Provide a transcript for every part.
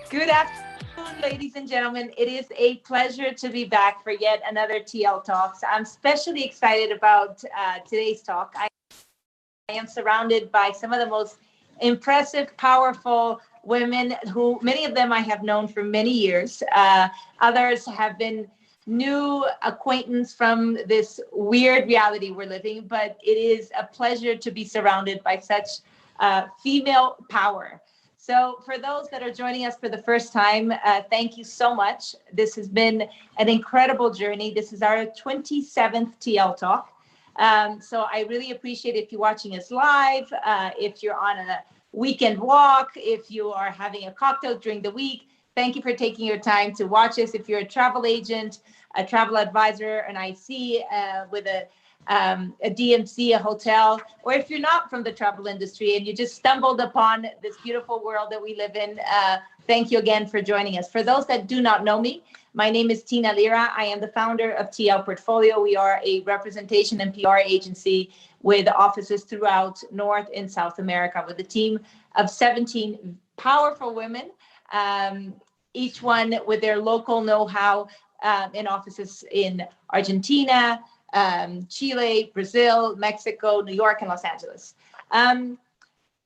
Good afternoon, ladies and gentlemen. It is a pleasure to be back for yet another TL Talks. I'm especially excited about today's talk. I am surrounded by some of the most impressive, powerful women who, many of them I have known for many years. Others have been new acquaintance from this weird reality we're living, but it is a pleasure to be surrounded by such female power. So for those that are joining us for the first time, thank you so much. This has been an incredible journey. This is our 27th TL Talk. So I really appreciate if you're watching us live, if you're on a weekend walk, if you are having a cocktail during the week. Thank you for taking your time to watch us. If you're a travel agent, a travel advisor, an IC with a DMC, a hotel, or if you're not from the travel industry and you just stumbled upon this beautiful world that we live in, thank you again for joining us. For those that do not know me, my name is Lyra. I am the founder of TL Portfolio. We are a representation and PR agency with offices throughout North and South America with a team of 17 powerful women, each one with their local know-how in offices in Argentina, Chile, Brazil, Mexico, New York, and Los Angeles.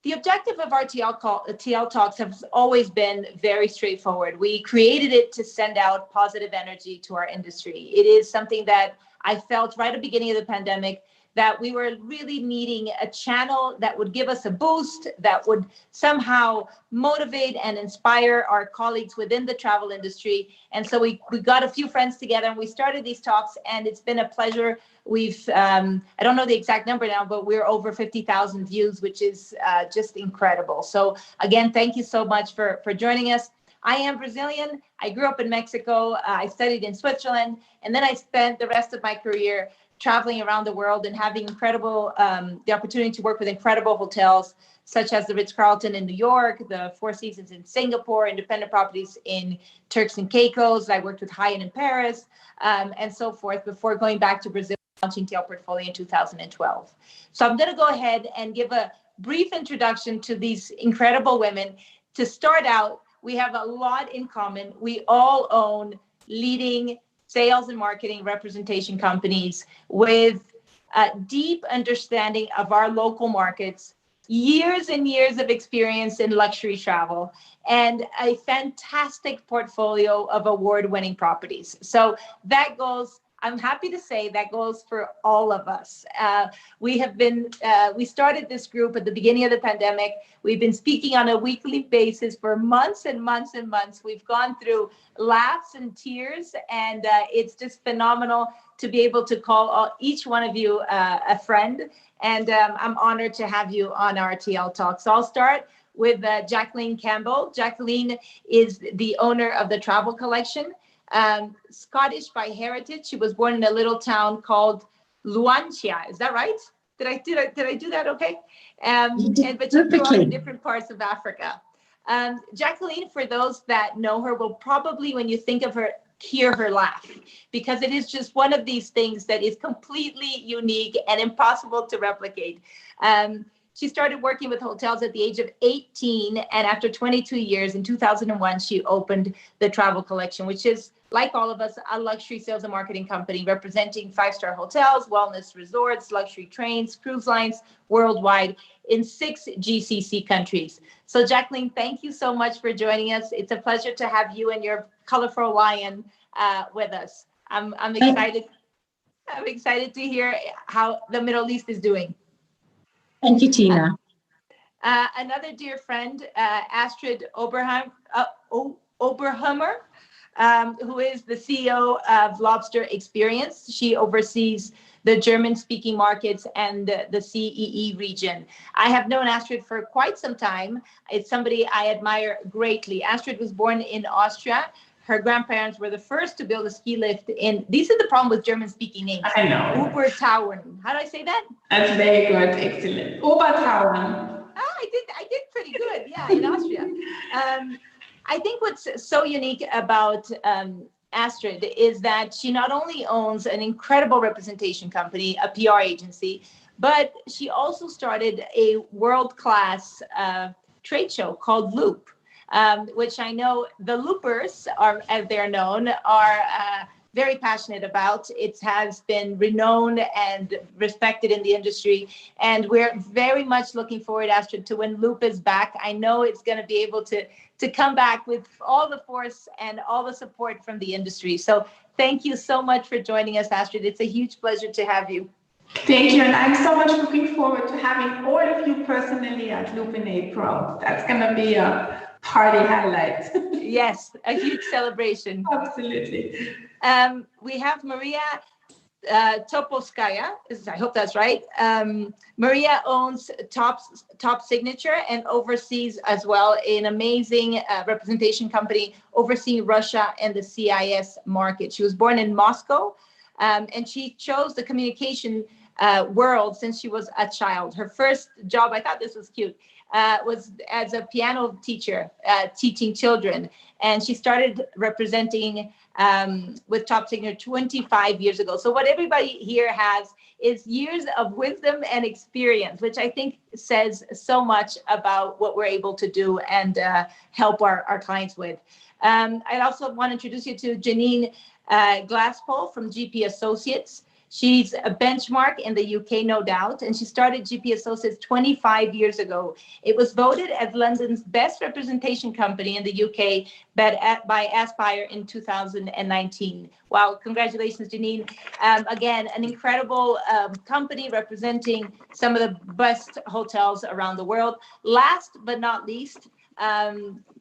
The objective of our TL Talks has always been very straightforward. We created it to send out positive energy to our industry. It is something that I felt right at the beginning of the pandemic that we were really needing a channel that would give us a boost, that would somehow motivate and inspire our colleagues within the travel industry. And so we got a few friends together and we started these talks, and it's been a pleasure. We've, I don't know the exact number now, but we're over 50,000 views, which is just incredible. So again, thank you so much for joining us. I am Brazilian. I grew up in Mexico. I studied in Switzerland, and then I spent the rest of my career traveling around the world and having incredible, the opportunity to work with incredible hotels, such as the Ritz-Carlton in New York, the Four Seasons in Singapore, independent properties in Turks and Caicos. I worked with Hyatt in Paris, and so forth, before going back to Brazil, launching TL Portfolio in 2012. So I'm gonna go ahead and give a brief introduction to these incredible women. To start out, we have a lot in common. We all own leading sales and marketing representation companies with a deep understanding of our local markets, years and years of experience in luxury travel, and a fantastic portfolio of award-winning properties. So that goes, I'm happy to say that goes for all of us. We started this group at the beginning of the pandemic. We've been speaking on a weekly basis for months and months and months. We've gone through laughs and tears, and it's just phenomenal to be able to call each one of you a friend. And I'm honored to have you on our TL Talk. So I'll start with Jacqueline Campbell. Jacqueline is the owner of the Travel Collection. Scottish by heritage. She was born in a little town called Luanchia. Is that right? Did I do that okay? But she grew up in different parts of Africa. Jacqueline, for those that know her, will probably, when you think of her, hear her laugh, because it is just one of these things that is completely unique and impossible to replicate. She started working with hotels at the age of 18, and after 22 years, in 2001, she opened the Travel Collection, which is, like all of us, a luxury sales and marketing company representing five-star hotels, wellness resorts, luxury trains, cruise lines worldwide in 6 GCC countries. So Jacqueline, thank you so much for joining us. It's a pleasure to have you and your colorful lion with us. I'm excited. I'm excited to hear how the Middle East is doing. Thank you, Tina. Another dear friend, Astrid Oberhummer, who is the CEO of Lobster-Experience. She oversees the German-speaking markets and the CEE region. I have known Astrid for quite some time. It's somebody I admire greatly. Astrid was born in Austria. Her grandparents were the first to build a ski lift in, this is the problem with German-speaking names. I know. Oberhummer. How do I say that? That's very good, excellent. Oberhummer. I did pretty good, yeah, in Austria. I think what's so unique about Astrid is that she not only owns an incredible representation company, a PR agency, but she also started a world-class trade show called Loop. which I know the loopers are, as they're known, are very passionate about. It has been renowned and respected in the industry, and we're very much looking forward, Astrid, to when Loop is back. I know it's going to be able to come back with all the force and all the support from the industry. So thank you so much for joining us, Astrid. It's a huge pleasure to have you. Thank you, and I'm so much looking forward to having all of you personally at Loop in April. That's going to be a party highlight. Yes, a huge celebration. Absolutely. We have Maria Topolskaya. I hope that's right. Maria owns Top Signature and oversees as well an amazing representation company overseeing Russia and the CIS market. She was born in Moscow, and she chose the communication world since she was a child. Her first job, I thought this was cute, was as a piano teacher, teaching children. And she started representing with Top Signature 25 years ago. So what everybody here has is years of wisdom and experience, which I think says so much about what we're able to do and help our clients with. I also want to introduce you to Janine Glasspole from GP Associates. She's a benchmark in the UK, no doubt, and she started GP Associates 25 years ago. It was voted as London's best representation company in the UK by Aspire in 2019. Wow, congratulations, Janine. Again, an incredible company representing some of the best hotels around the world. Last but not least,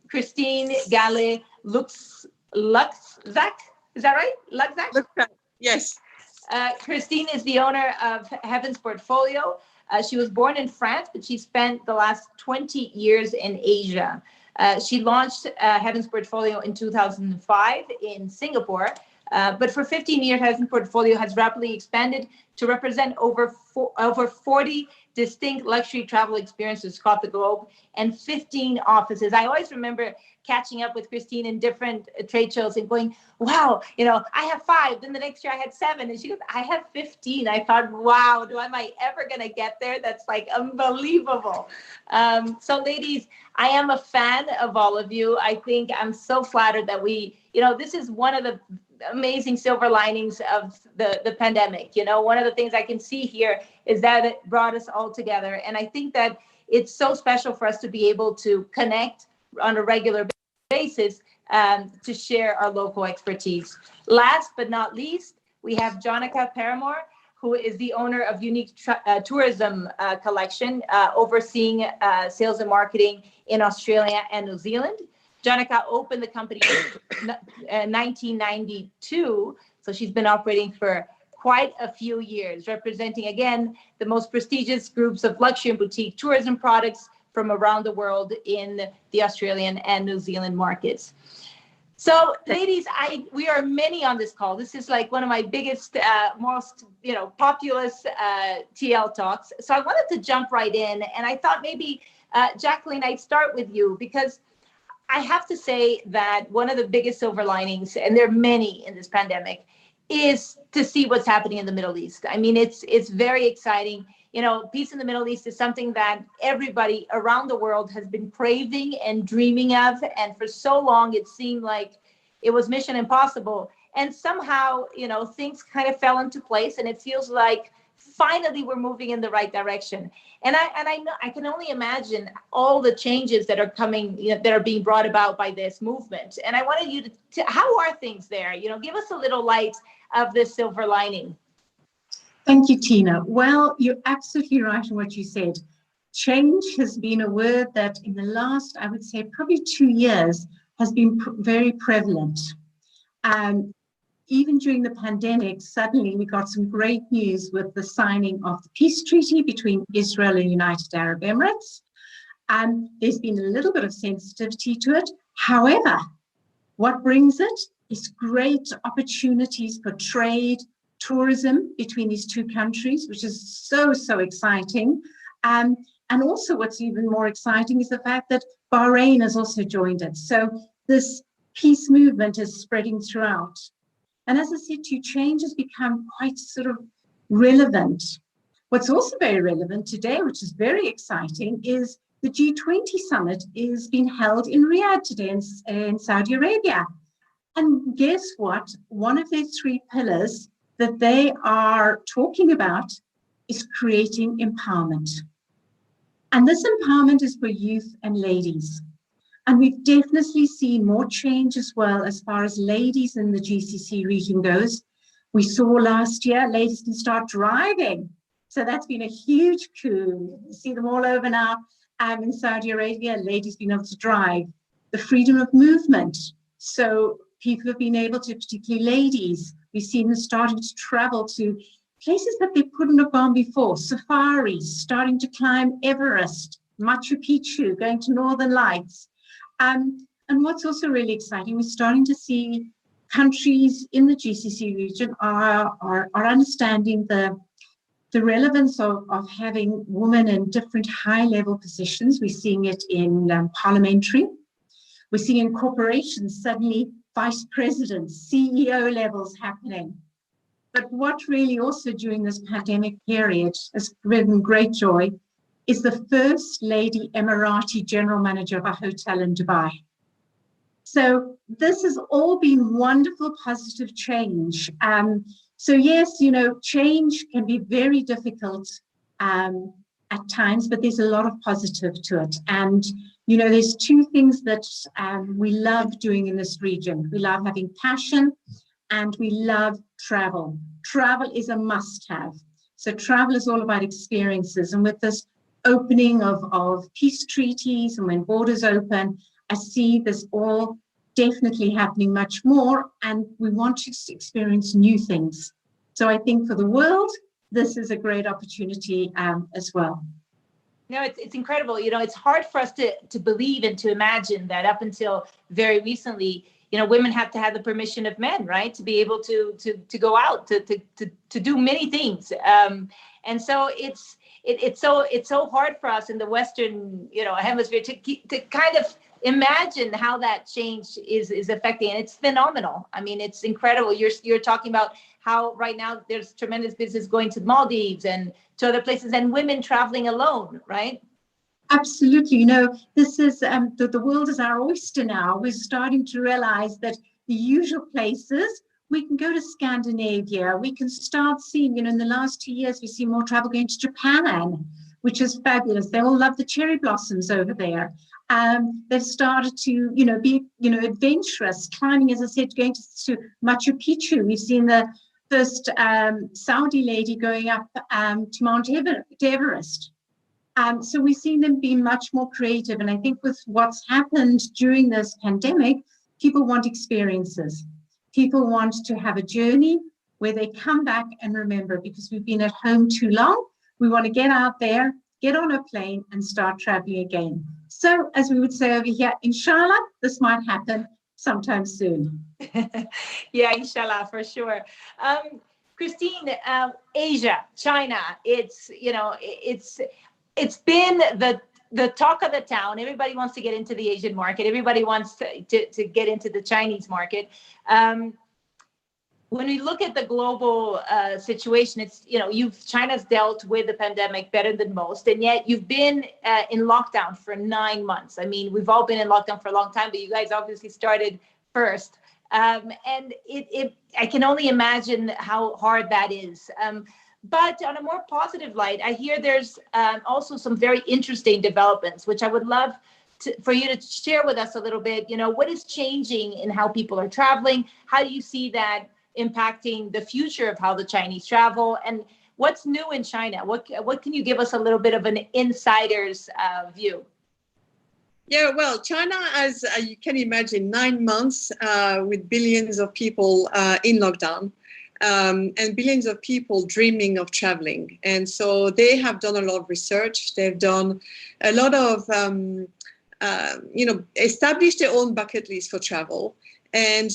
Christine Galle Luckzak. Is that right? Luckzak? Yes. Christine is the owner of Heaven's Portfolio. She was born in France, but she spent the last 20 years in Asia. She launched Heaven's Portfolio in 2005 in Singapore, but for 15 years, Heaven's Portfolio has rapidly expanded to represent over 40 distinct luxury travel experiences across the globe and 15 offices. I always remember catching up with Christine in different trade shows and going, wow, I have 5. Then the next year I had 7. And she goes, I have 15. I thought, wow, am I ever going to get there? That's like unbelievable. So ladies, I am a fan of all of you. I think I'm so flattered that this is one of the amazing silver linings of the pandemic. One of the things I can see here is that it brought us all together. And I think that it's so special for us to be able to connect on a regular basis to share our local expertise. Last but not least, we have Jonica Paramor, who is the owner of Unique Tourism Collection, overseeing sales and marketing in Australia and New Zealand. Jonica opened the company in 1992, so she's been operating for quite a few years, representing, again, the most prestigious groups of luxury and boutique tourism products from around the world in the Australian and New Zealand markets. So, ladies, we are many on this call. This is like one of my biggest, most populous TL talks. So I wanted to jump right in, and I thought maybe, Jacqueline, I'd start with you, because I have to say that one of the biggest silver linings, and there are many in this pandemic, is to see what's happening in the Middle East. I mean, it's very exciting. Peace in the Middle East is something that everybody around the world has been craving and dreaming of. And for so long, it seemed like it was mission impossible. And somehow, things kind of fell into place, and it feels like finally we're moving in the right direction. And I know I can only imagine all the changes that are coming, that are being brought about by this movement. And I wanted you to how are things there? Give us a little light of this silver lining. Thank you, Tina. Well, you're absolutely right in what you said. Change has been a word that in the last, I would say, probably 2 years has been very prevalent. Even during the pandemic, suddenly we got some great news with the signing of the peace treaty between Israel and United Arab Emirates. There's been a little bit of sensitivity to it. However, what brings it is great opportunities for trade, tourism between these two countries, which is so exciting. And also what's even more exciting is the fact that Bahrain has also joined it. So this peace movement is spreading throughout. And as I said to you, change has become quite sort of relevant. What's also very relevant today, which is very exciting, is the G20 summit is being held in Riyadh today in Saudi Arabia. And guess what? One of their three pillars that they are talking about is creating empowerment. And this empowerment is for youth and ladies. And we've definitely seen more change as well as far as ladies in the GCC region goes. We saw last year ladies can start driving. So that's been a huge coup. You see them all over now in Saudi Arabia, ladies being able to drive. The freedom of movement. So people have been able to, particularly ladies, we've seen them starting to travel to places that they couldn't have gone before. Safaris, starting to climb Everest, Machu Picchu, going to Northern Lights. And what's also really exciting, we're starting to see countries in the GCC region are understanding the relevance of having women in different high-level positions. We're seeing it in parliamentary. We're seeing in corporations suddenly vice presidents, CEO levels happening. But what really also during this pandemic period has given great joy is the first lady Emirati general manager of a hotel in Dubai. So this has all been wonderful, positive change. So yes, you know, change can be very difficult at times, but there's a lot of positive to it. And, you know, there's two things that we love doing in this region. We love having passion and we love travel. Travel is a must-have. So travel is all about experiences. And with this opening of peace treaties and when borders open, I see this all definitely happening much more, and we want to experience new things. So I think for the world, this is a great opportunity as well. No, it's incredible. You know, it's hard for us to believe and to imagine that up until very recently, you know, women have to have the permission of men, right, to be able to go out to do many things. And so it's so hard for us in the Western, you know, hemisphere to kind of imagine how that change is affecting, and it's phenomenal. I mean, it's incredible. You're talking about how right now there's tremendous business going to Maldives and to other places, and women traveling alone, right? Absolutely. You know, this is the world is our oyster now. We're starting to realize that the usual places, we can go to Scandinavia. We can start seeing, you know, in the last 2 years, we see more travel going to Japan, which is fabulous. They all love the cherry blossoms over there. They've started to, you know, be, you know, adventurous, climbing, as I said, going to Machu Picchu. We've seen the first Saudi lady going up to Mount Everest. So we've seen them be much more creative. And I think with what's happened during this pandemic, people want experiences. People want to have a journey where they come back and remember, because we've been at home too long. We want to get out there, get on a plane and start traveling again. So as we would say over here, inshallah, this might happen sometime soon. Yeah, inshallah, for sure. Christine, Asia, China, it's, you know, it's been the talk of the town. Everybody wants to get into the Asian market. Everybody wants to get into the Chinese market. When we look at the global situation, it's, you know, China's dealt with the pandemic better than most, and yet you've been in lockdown for 9 months. I mean, we've all been in lockdown for a long time, but you guys obviously started first. And I can only imagine how hard that is. But on a more positive light, I hear there's also some very interesting developments, which I would love for you to share with us a little bit. You know, what is changing in how people are traveling? How do you see that impacting the future of how the Chinese travel? And what's new in China? What can you give us a little bit of an insider's view? Yeah, well, China, as you can imagine, 9 months with billions of people in lockdown. And billions of people dreaming of traveling. And so they have done a lot of research. They've done a lot of, you know, established their own bucket list for travel. And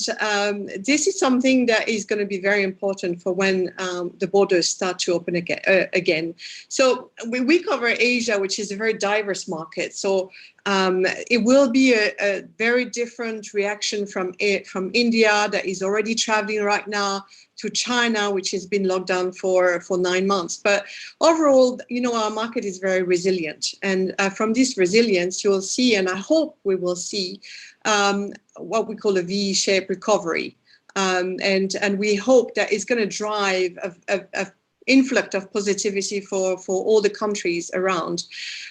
this is something that is going to be very important for when the borders start to open again. So we cover Asia, which is a very diverse market. So it will be a very different reaction from India, that is already traveling right now, to China, which has been locked down for 9 months. But overall, our market is very resilient. And from this resilience, you'll see, and I hope we will see, what we call a V-shaped recovery. And we hope that it's going to drive a influx of positivity for all the countries around.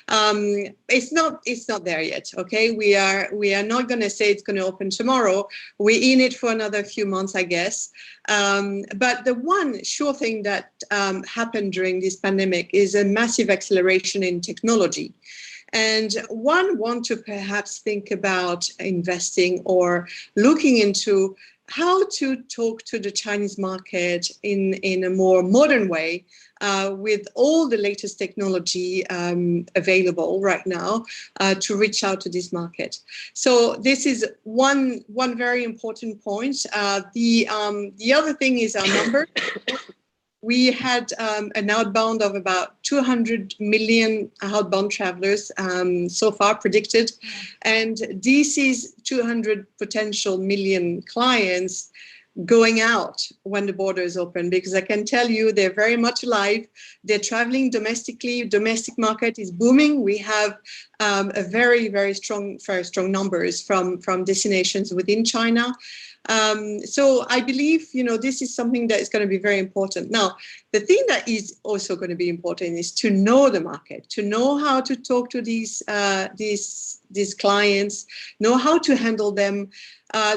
It's not there yet. Okay, we are not going to say it's going to open tomorrow. We're in it for another few months, I guess. But the one sure thing that happened during this pandemic is a massive acceleration in technology. And one want to perhaps think about investing or looking into how to talk to the Chinese market in a more modern way, with all the latest technology available right now to reach out to this market. So this is one very important point. The other thing is our number. We had an outbound of about 200 million outbound travelers so far predicted. And this is 200 potential million clients going out when the borders open, because I can tell you they're very much alive. They're traveling domestically. Domestic market is booming. We have a very strong numbers from destinations within China. So I believe, this is something that is going to be very important. Now, the thing that is also going to be important is to know the market, to know how to talk to these clients, know how to handle them,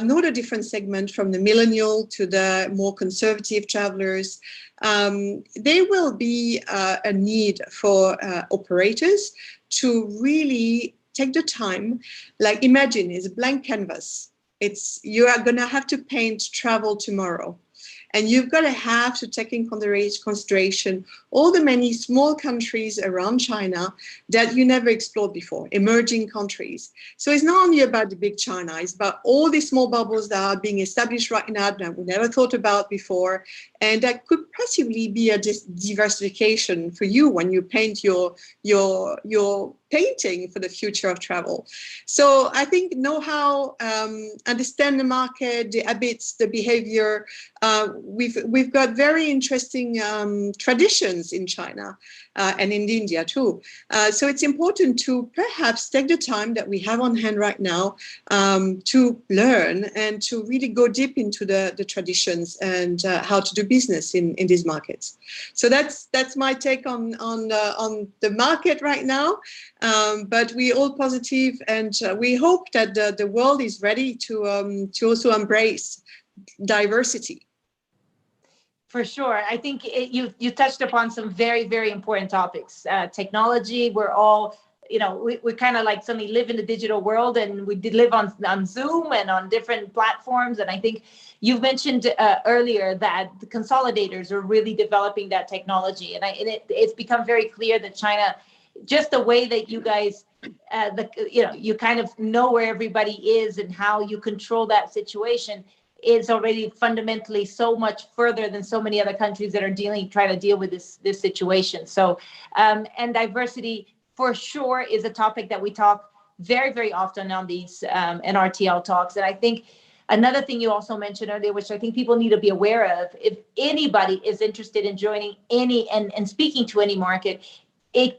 know the different segments from the millennial to the more conservative travelers. There will be a need for operators to really take the time. Like, imagine it's a blank canvas. You are going to have to paint travel tomorrow. And you've got to have to take in consideration all the many small countries around China that you never explored before, emerging countries. So it's not only about the big China, it's about all these small bubbles that are being established right now that we never thought about before. And that could possibly be a diversification for you when you paint your painting for the future of travel. So I think know-how, understand the market, the habits, the behavior. We've got very interesting traditions in China and in India too. So it's important to perhaps take the time that we have on hand right now to learn and to really go deep into the traditions and how to do business in these markets. So that's my take on the market right now. But we're all positive, and we hope that the world is ready to also embrace diversity. For sure. I think you touched upon some very, very important topics. Technology, we're all, we kind of like suddenly live in the digital world, and we did live on Zoom and on different platforms. And I think you mentioned earlier that the consolidators are really developing that technology. And it's become very clear that China, just the way that you guys, you kind of know where everybody is and how you control that situation, is already fundamentally so much further than so many other countries that are trying to deal with this situation. So, and diversity for sure is a topic that we talk very, very often on these NRTL talks. And I think another thing you also mentioned earlier, which I think people need to be aware of, if anybody is interested in joining any and speaking to any market, I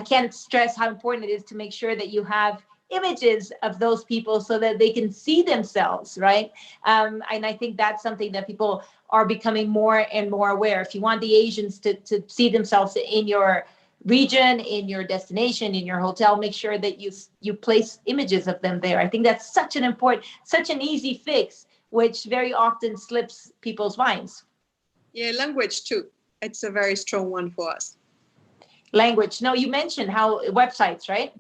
can't stress how important it is to make sure that you have images of those people so that they can see themselves, right? And I think that's something that people are becoming more and more aware. If you want the Asians to see themselves in your region, in your destination, in your hotel, make sure that you place images of them there. I think that's such an easy fix, which very often slips people's minds. Yeah, language too. It's a very strong one for us. Language. No, you mentioned how websites, right?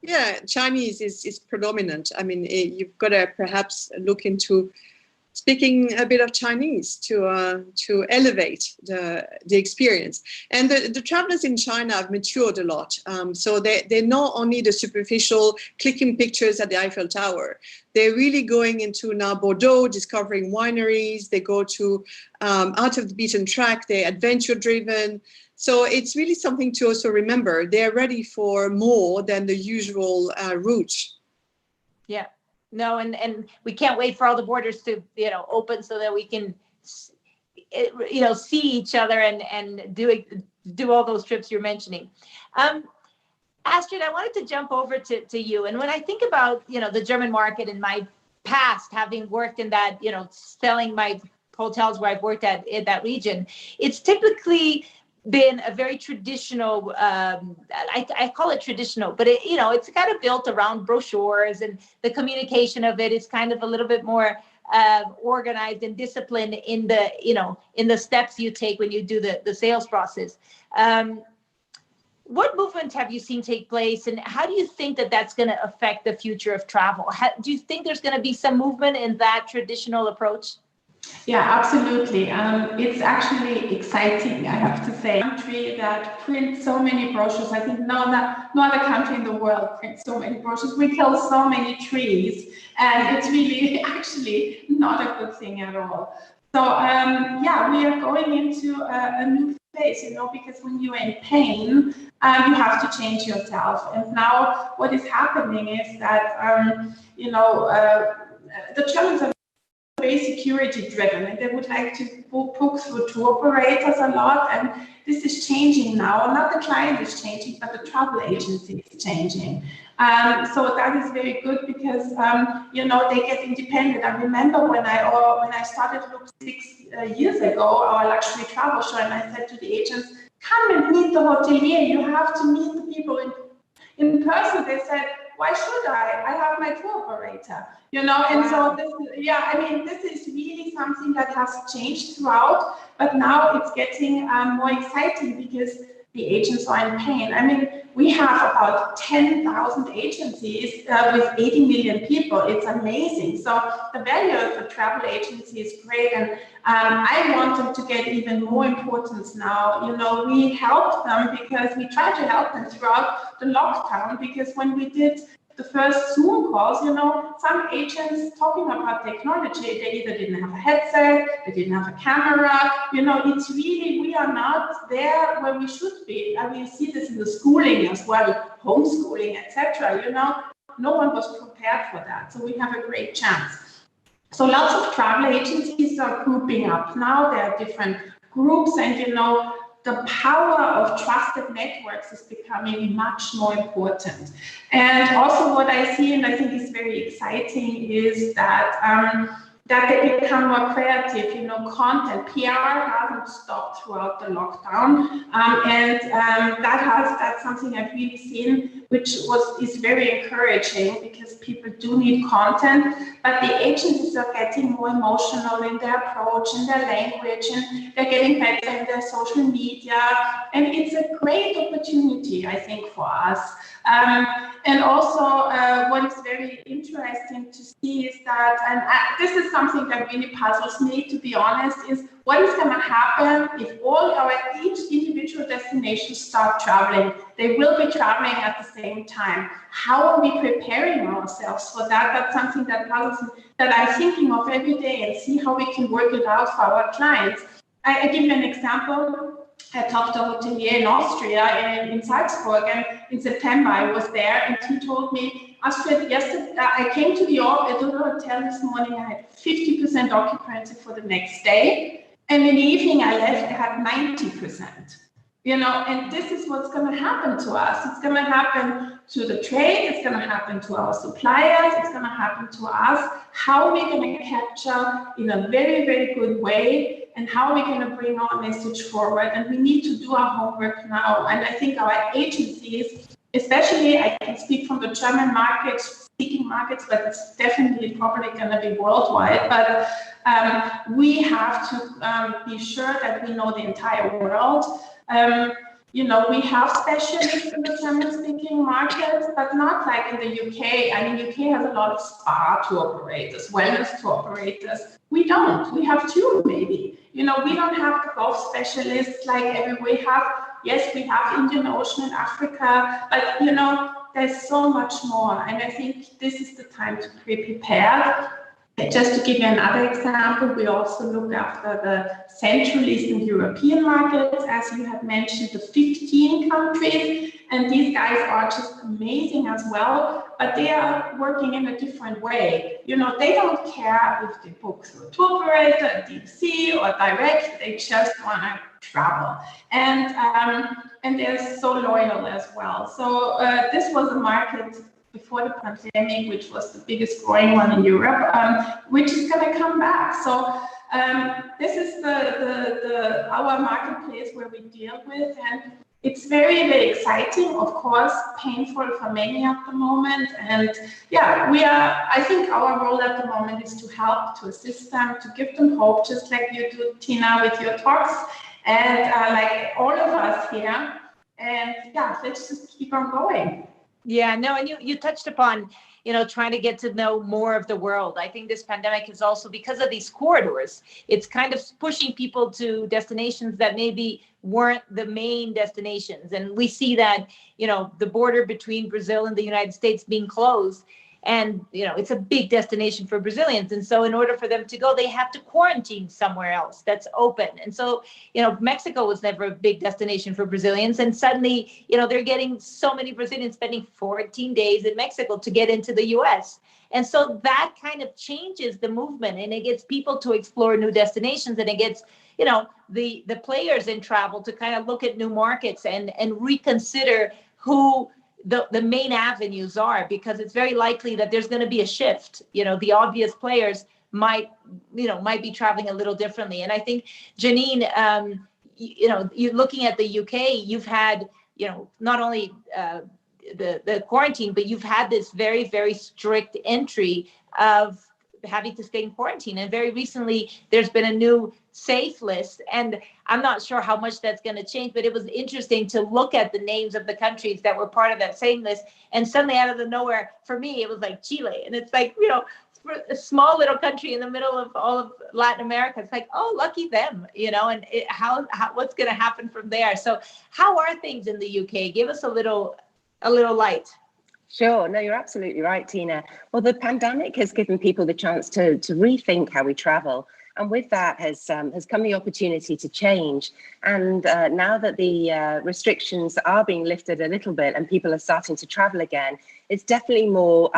Yeah, Chinese is predominant. I mean, you've got to perhaps look into speaking a bit of Chinese to elevate the experience. And the travelers in China have matured a lot. So they're not only the superficial clicking pictures at the Eiffel Tower. They're really going into now Bordeaux, discovering wineries. They go to out of the beaten track. They're adventure driven. So it's really something to also remember. They're ready for more than the usual route. Yeah, No, and we can't wait for all the borders to, open so that we can, see each other and do all those trips you're mentioning. Astrid, I wanted to jump over to you. And when I think about, the German market in my past, having worked in that, selling my hotels where I've worked in that region, it's typically been a very traditional, I call it traditional, but it's kind of built around brochures, and the communication of it is kind of a little bit more organized and disciplined in the steps you take when you do the sales process. What movement have you seen take place, and how do you think that that's going to affect the future of travel? Do you think there's going to be some movement in that traditional approach? Yeah, absolutely. It's actually exciting, I have to say. A country that prints so many brochures. I think no other country in the world prints so many brochures. We kill so many trees, and it's really actually not a good thing at all. So we are going into a new phase, because when you're in pain, you have to change yourself. And now what is happening is that, the Germans are very security driven, and they would like to book through tour operators a lot, and this is changing now. Not the client is changing, but the travel agency is changing. So that is very good because they get independent. I remember when I started Look 6 years ago, our luxury travel show, and I said to the agents, "Come and meet the hotelier. You have to meet the people in person." They said, "Why should I? I have my tour operator." And so this is really something that has changed throughout, but now it's getting more exciting because the agents are in pain. I mean, we have about 10,000 agencies with 80 million people. It's amazing. So the value of a travel agency is great, and I want them to get even more importance now. We help them because we try to help them throughout the lockdown, because when we did the first Zoom calls, some agents talking about technology, they either didn't have a headset, they didn't have a camera. It's really, we are not there where we should be. I mean, you see this in the schooling as well, homeschooling, etc. No one was prepared for that. So we have a great chance. So lots of travel agencies are grouping up now. There are different groups, and the power of trusted networks is becoming much more important. And also what I see, and I think is very exciting, is that they become more creative, content. PR hasn't stopped throughout the lockdown. That's something I've really seen, which is very encouraging, because people do need content, but the agencies are getting more emotional in their approach, in their language, and they're getting better in their social media. And it's a great opportunity, I think, for us. And also what is very interesting to see is that, and this is something that really puzzles me, to be honest, is what is going to happen if each individual destinations start traveling? They will be traveling at the same time. How are we preparing ourselves for that? That's something that puzzles me, that I'm thinking of every day, and see how we can work it out for our clients. I give you an example. I talked to a hotelier in Austria, in Salzburg, and in September I was there, and he told me, "Astrid, yesterday I came to the hotel this morning, I had 50% occupancy for the next day, and in the evening I left, I had 90%. And this is what's going to happen to us. It's going to happen to the trade, it's going to happen to our suppliers, it's going to happen to us. How are we going to capture in a very, very good way, and how are we going to bring our message forward? And we need to do our homework now. And I think our agencies, especially, I can speak from the German market, speaking markets, but it's definitely probably going to be worldwide. But we have to be sure that we know the entire world. We have specialists in the German-speaking market, but not like in the UK. I mean, UK has a lot of spa tour operators, wellness tour operators. We don't. We have two, maybe. We don't have the golf specialists like everywhere. We have Indian Ocean and Africa, but there's so much more. And I think this is the time to be prepared. Just to give you another example, we also look after the Central Eastern European markets, as you have mentioned, the 15 countries. And these guys are just amazing as well, but they are working in a different way. You know, they don't care if they book through a tour operator, D2C, or direct. They just want to travel, and they're so loyal as well. So this was a market before the pandemic, which was the biggest growing one in Europe, which is going to come back. So this is our marketplace where we deal with, and it's very, very exciting, of course, painful for many at the moment. And yeah, I think our role at the moment is to help, to assist them, to give them hope, just like you do, Tina, with your talks, and like all of us here. And yeah, let's just keep on going. Yeah, no, and you touched upon, trying to get to know more of the world. I think this pandemic is also, because of these corridors, it's kind of pushing people to destinations that maybe weren't the main destinations. And we see that, the border between Brazil and the United States being closed. And, it's a big destination for Brazilians. And so in order for them to go, they have to quarantine somewhere else that's open. And so, Mexico was never a big destination for Brazilians. And suddenly, they're getting so many Brazilians spending 14 days in Mexico to get into the US. And so that kind of changes the movement, and it gets people to explore new destinations, and it gets, the players in travel to kind of look at new markets and reconsider who the main avenues are, because it's very likely that there's going to be a shift. The obvious players might be traveling a little differently. And I think, Janine, you're looking at the UK, you've had, not only the quarantine, but you've had this very, very strict entry of having to stay in quarantine. And very recently, there's been a new safe list. And I'm not sure how much that's going to change, but it was interesting to look at the names of the countries that were part of that same list. And suddenly, out of the nowhere, for me, it was like Chile. And it's like, for a small little country in the middle of all of Latin America, it's like, oh, lucky them, and how what's going to happen from there. So how are things in the UK? Give us a little light. Sure. No, you're absolutely right, Tina. Well, the pandemic has given people the chance to rethink how we travel. And with that has come the opportunity to change. And now that the restrictions are being lifted a little bit and people are starting to travel again, it's definitely more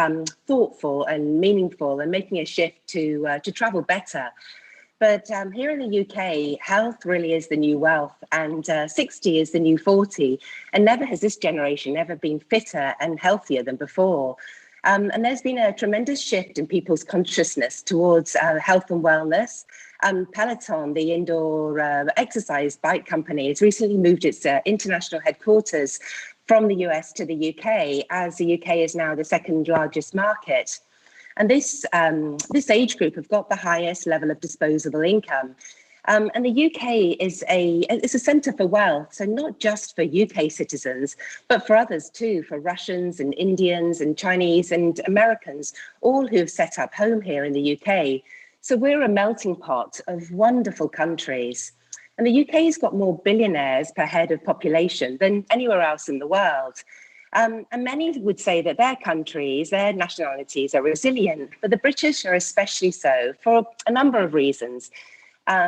thoughtful and meaningful and making a shift to travel better. But here in the UK, health really is the new wealth, and 60 is the new 40. And never has this generation ever been fitter and healthier than before. And there's been a tremendous shift in people's consciousness towards health and wellness. Peloton, the indoor exercise bike company, has recently moved its international headquarters from the US to the UK, as the UK is now the second largest market. And this age group have got the highest level of disposable income. And the UK is a centre for wealth, so not just for UK citizens, but for others too, for Russians and Indians and Chinese and Americans, all who have set up home here in the UK. So we're a melting pot of wonderful countries. And the UK's got more billionaires per head of population than anywhere else in the world. And many would say that their countries, their nationalities are resilient, but the British are especially so for a number of reasons.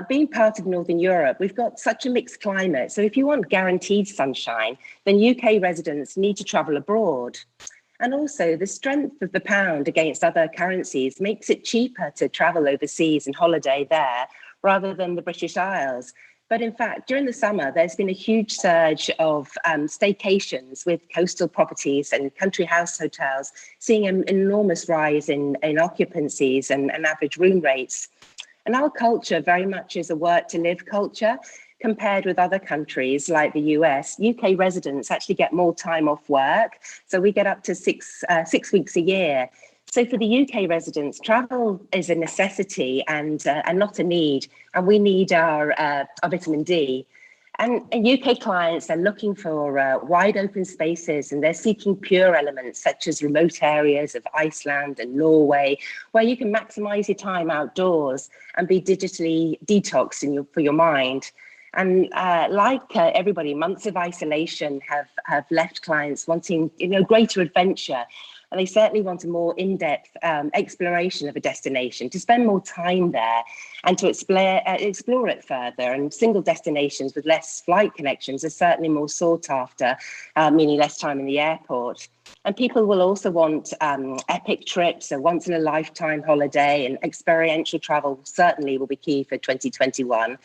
Being part of Northern Europe, we've got such a mixed climate. So if you want guaranteed sunshine, then UK residents need to travel abroad. And also the strength of the pound against other currencies makes it cheaper to travel overseas and holiday there rather than the British Isles. But in fact, during the summer, there's been a huge surge of staycations with coastal properties and country house hotels, seeing an enormous rise in occupancies and average room rates. And our culture very much is a work to live culture. Compared with other countries like the US, UK residents actually get more time off work. So we get up to six weeks a year. So for the UK residents, travel is a necessity and not a need. And we need our vitamin D. And UK clients are looking for wide open spaces, and they're seeking pure elements such as remote areas of Iceland and Norway, where you can maximize your time outdoors and be digitally detoxed for your mind. And like everybody, months of isolation have left clients wanting greater adventure. and they certainly want a more in-depth exploration of a destination, to spend more time there and to explore it further. And single destinations with less flight connections are certainly more sought after, meaning less time in the airport. And people will also want epic trips, a once-in-a-lifetime holiday, and experiential travel certainly will be key for 2021.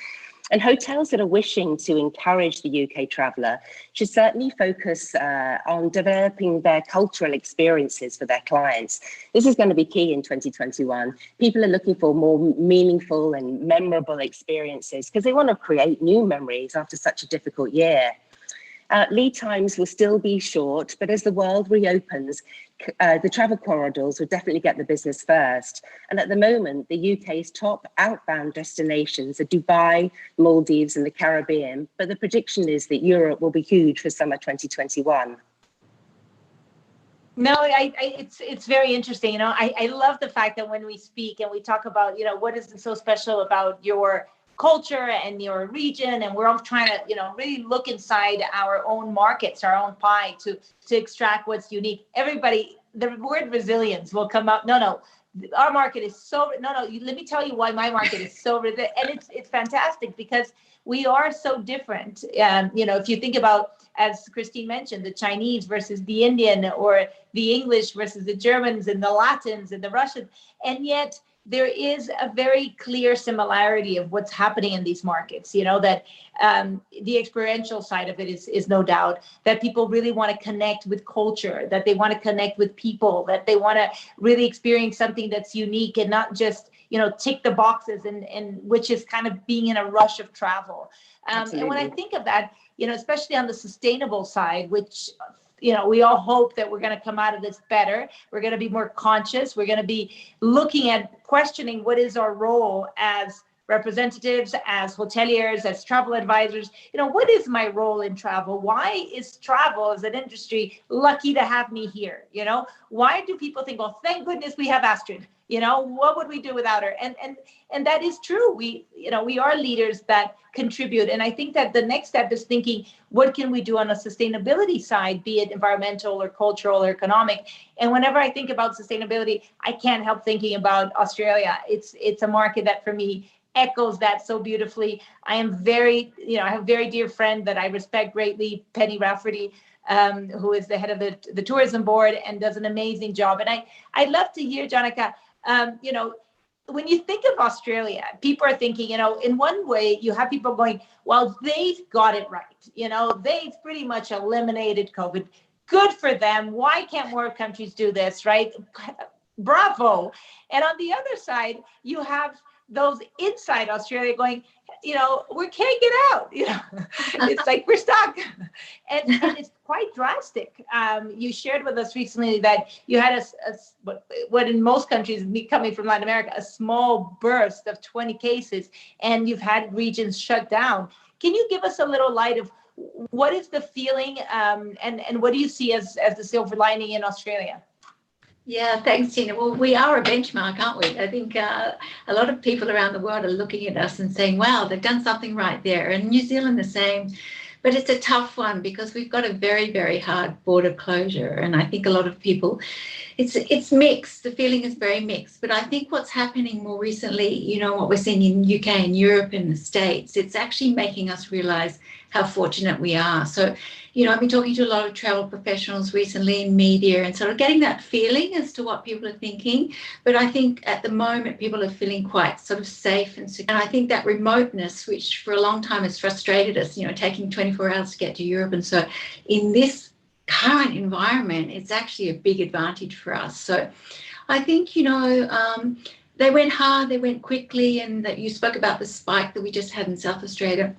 And hotels that are wishing to encourage the UK traveller should certainly focus on developing their cultural experiences for their clients. This is going to be key in 2021. People are looking for more meaningful and memorable experiences because they want to create new memories after such a difficult year. Lead times will still be short, but as the world reopens, the travel corridors will definitely get the business first. And at the moment, the UK's top outbound destinations are Dubai, Maldives, and the Caribbean. But the prediction is that Europe will be huge for summer 2021. No, it's very interesting. You know, I love the fact that when we speak and we talk about, you know, what is so special about your culture and your region, and we're all trying to, you know, really look inside our own markets, our own pie to extract what's unique. Everybody, the word resilience will come up. No, our market is so, let me tell you why my market is so resilient. And it's fantastic because we are so different. You know, if you think about, as Christine mentioned, the Chinese versus the Indian, or the English versus the Germans and the Latins and the Russians, and yet there is a very clear similarity of what's happening in these markets. You know, that the experiential side of it is no doubt that people really want to connect with culture, that they want to connect with people, that they want to really experience something that's unique and not just, you know, tick the boxes, and which is kind of being in a rush of travel. And when I think of that, you know, especially on the sustainable side, which, you know, we all hope that we're going to come out of this better. We're going to be more conscious. We're going to be looking at questioning what is our role as representatives, as hoteliers, as travel advisors. You know, what is my role in travel? Why is travel as an industry lucky to have me here? You know, why do people think, well, thank goodness we have Astrid? You know, what would we do without her? And that is true. We are leaders that contribute. And I think that the next step is thinking, what can we do on a sustainability side, be it environmental or cultural or economic? And whenever I think about sustainability, I can't help thinking about Australia. It's a market that for me echoes that so beautifully. I have a very dear friend that I respect greatly, Penny Rafferty, who is the head of the tourism board and does an amazing job. And I'd love to hear, Jonica, you know, when you think of Australia, people are thinking, you know, in one way you have people going, well, they've got it right. You know, they've pretty much eliminated COVID. Good for them. Why can't more countries do this, right? Bravo. And on the other side, you have those inside Australia going, you know, we can't get out. You know, it's like we're stuck. And it's quite drastic. You shared with us recently that you had what in most countries, coming from Latin America, a small burst of 20 cases, and you've had regions shut down. Can you give us a little light of what is the feeling, and what do you see as the silver lining in Australia? Yeah, thanks, Tina. Well, we are a benchmark, aren't we? I think a lot of people around the world are looking at us and saying, wow, they've done something right there. And New Zealand the same. But it's a tough one because we've got a very, very hard border closure. And I think a lot of people, it's mixed. The feeling is very mixed. But I think what's happening more recently, you know, what we're seeing in UK and Europe and the States, it's actually making us realize how fortunate we are. So, you know, I've been talking to a lot of travel professionals recently in media and sort of getting that feeling as to what people are thinking. But I think at the moment, people are feeling quite sort of safe and secure. And I think that remoteness, which for a long time has frustrated us, you know, taking 24 hours to get to Europe. And so in this current environment, it's actually a big advantage for us. So I think, you know, they went hard, they went quickly, and that you spoke about the spike that we just had in South Australia.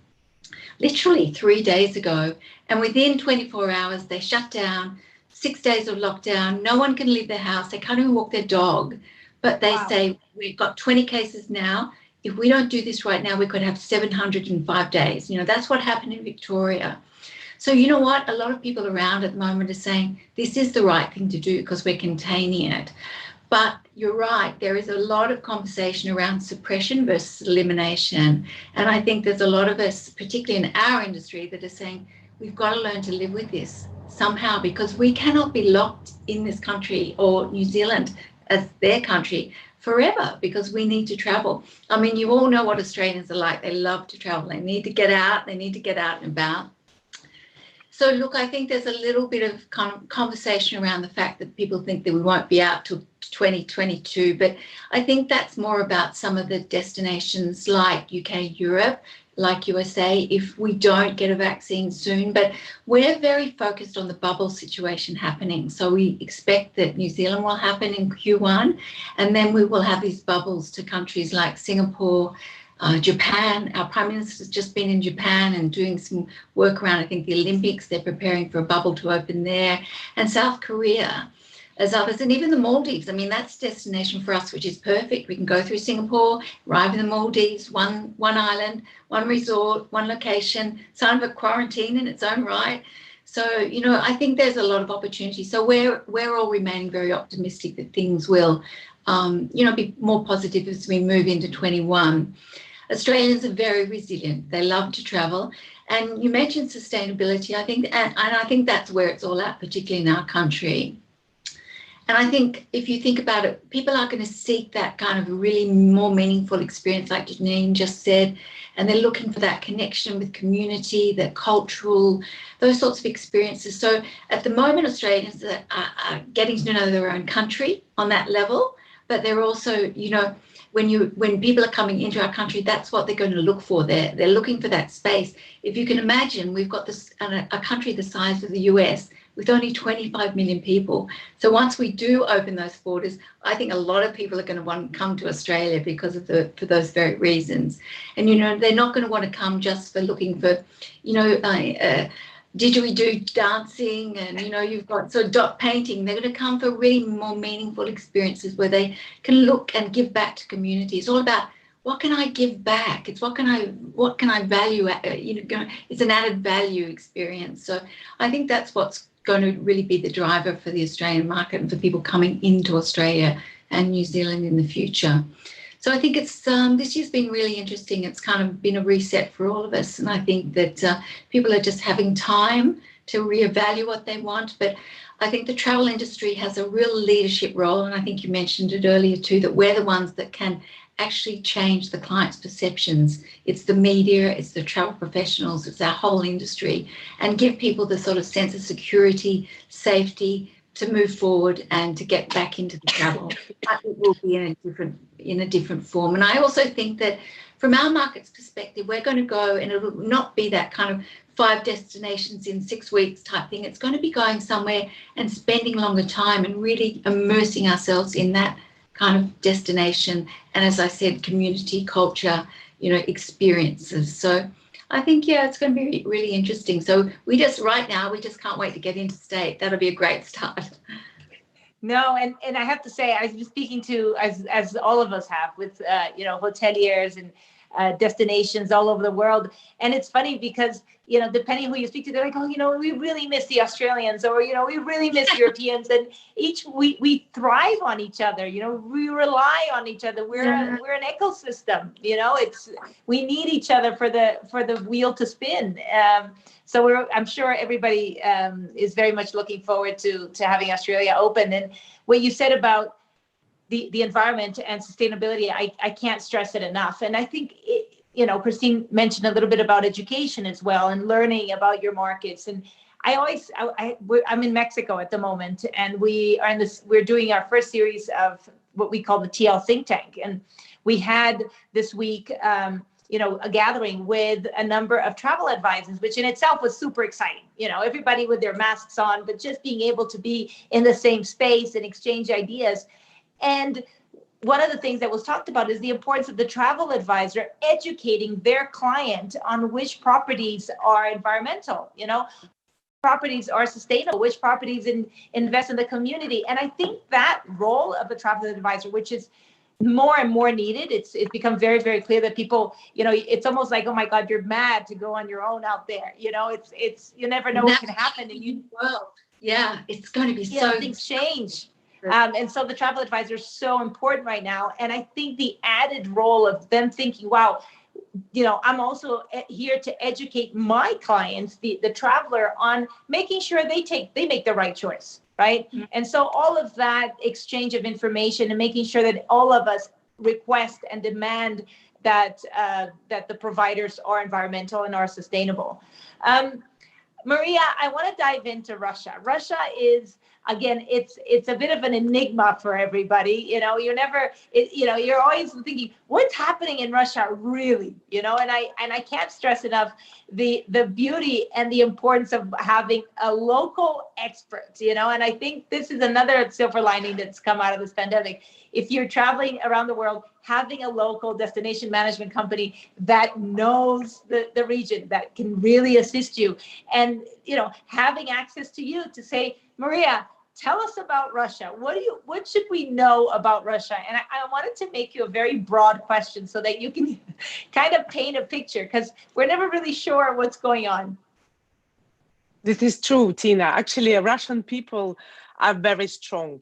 Literally 3 days ago, and within 24 hours they shut down, 6 days of lockdown. No one can leave their house. They can't even walk their dog. But they say, we've got 20 cases now. If we don't do this right now, we could have 700 in 5 days. You know, that's what happened in Victoria. So you know what? A lot of people around at the moment are saying this is the right thing to do because we're containing it. But you're right, there is a lot of conversation around suppression versus elimination. And I think there's a lot of us, particularly in our industry, that are saying we've got to learn to live with this somehow, because we cannot be locked in this country or New Zealand as their country forever, because we need to travel. I mean, you all know what Australians are like. They love to travel. They need to get out. They need to get out and about. So look, I think there's a little bit of kind of conversation around the fact that people think that we won't be out till 2022, but I think that's more about some of the destinations like UK, Europe, like USA, if we don't get a vaccine soon. But we're very focused on the bubble situation happening. So we expect that New Zealand will happen in Q1, and then we will have these bubbles to countries like Singapore, Japan. Our Prime Minister's just been in Japan and doing some work around, I think, the Olympics. They're preparing for a bubble to open there. And South Korea, as others, and even the Maldives. I mean, that's a destination for us, which is perfect. We can go through Singapore, arrive in the Maldives, one island, one resort, one location, kind of a quarantine in its own right. So, you know, I think there's a lot of opportunity. So we're all remaining very optimistic that things will, you know, be more positive as we move into 21. Australians are very resilient. They love to travel. And you mentioned sustainability, I think, and I think that's where it's all at, particularly in our country. And I think if you think about it, people are going to seek that kind of really more meaningful experience, like Janine just said, and they're looking for that connection with community, that cultural, those sorts of experiences. So at the moment, Australians are getting to know their own country on that level, but they're also, you know, when people are coming into our country, that's what they're going to look for. They're looking for that space. If you can imagine, we've got this a country the size of the US with only 25 million people. So once we do open those borders, I think a lot of people are going to want to come to Australia because of for those very reasons. And, you know, they're not going to want to come just for looking for, you know, didgeridoo dancing and, you know, you've got sort of dot painting. They're going to come for really more meaningful experiences where they can look and give back to community. It's all about what can I give back? It's what can I value? You know, it's an added value experience. So I think that's what's going to really be the driver for the Australian market and for people coming into Australia and New Zealand in the future. So I think it's this year's been really interesting. It's kind of been a reset for all of us. And I think that people are just having time to reevaluate what they want. But I think the travel industry has a real leadership role. And I think you mentioned it earlier too, that we're the ones that can actually change the client's perceptions. It's the media, it's the travel professionals, it's our whole industry, and give people the sort of sense of security, safety to move forward and to get back into the travel. It will be in a different form. And I also think that from our market's perspective, we're going to go, and it will not be that kind of 5 destinations in 6 weeks type thing. It's going to be going somewhere and spending longer time and really immersing ourselves in that kind of destination, and as I said, community, culture, you know, experiences. So I think, yeah, it's going to be really interesting. So right now we just can't wait to get into state. That'll be a great start. No, and I have to say, I've been speaking to, as all of us have, with you know, hoteliers and destinations all over the world. And it's funny because, you know, depending who you speak to, they're like, oh, you know, we really miss the Australians, or, you know, we really miss Europeans. And we thrive on each other, you know, we rely on each other. We're an ecosystem, you know, we need each other for the wheel to spin. So I'm sure everybody is very much looking forward to having Australia open. And what you said about the environment and sustainability, I can't stress it enough. And I think, you know, Christine mentioned a little bit about education as well and learning about your markets. And I'm in Mexico at the moment, and we're doing our first series of what we call the TL Think Tank. And we had this week, you know, a gathering with a number of travel advisors, which in itself was super exciting. You know, everybody with their masks on, but just being able to be in the same space and exchange ideas. And one of the things that was talked about is the importance of the travel advisor educating their client on which properties are environmental, you know, properties are sustainable, which properties invest in the community. And I think that role of the travel advisor, which is more and more needed, it's become very, very clear that people, you know, it's almost like, oh my God, you're mad to go on your own out there. You know, it's you never know what can happen. And yeah, it's going to be things change. And so the travel advisor is so important right now. And I think the added role of them thinking, wow, you know, I'm also here to educate my clients, the traveler, on making sure they make the right choice. right? And so all of that exchange of information and making sure that all of us request and demand that that the providers are environmental and are sustainable. Maria, I want to dive into Russia. Russia is, again, it's a bit of an enigma for everybody. You know, you're always thinking, what's happening in Russia, really? You know, and I can't stress enough the beauty and the importance of having a local expert. You know, and I think this is another silver lining that's come out of this pandemic. If you're traveling around the world, having a local destination management company that knows the region, that can really assist you, and having access to you to say, Maria, tell us about Russia. What should we know about Russia? And I wanted to make you a very broad question so that you can kind of paint a picture, because we're never really sure what's going on. This is true, Tina. Actually, Russian people are very strong,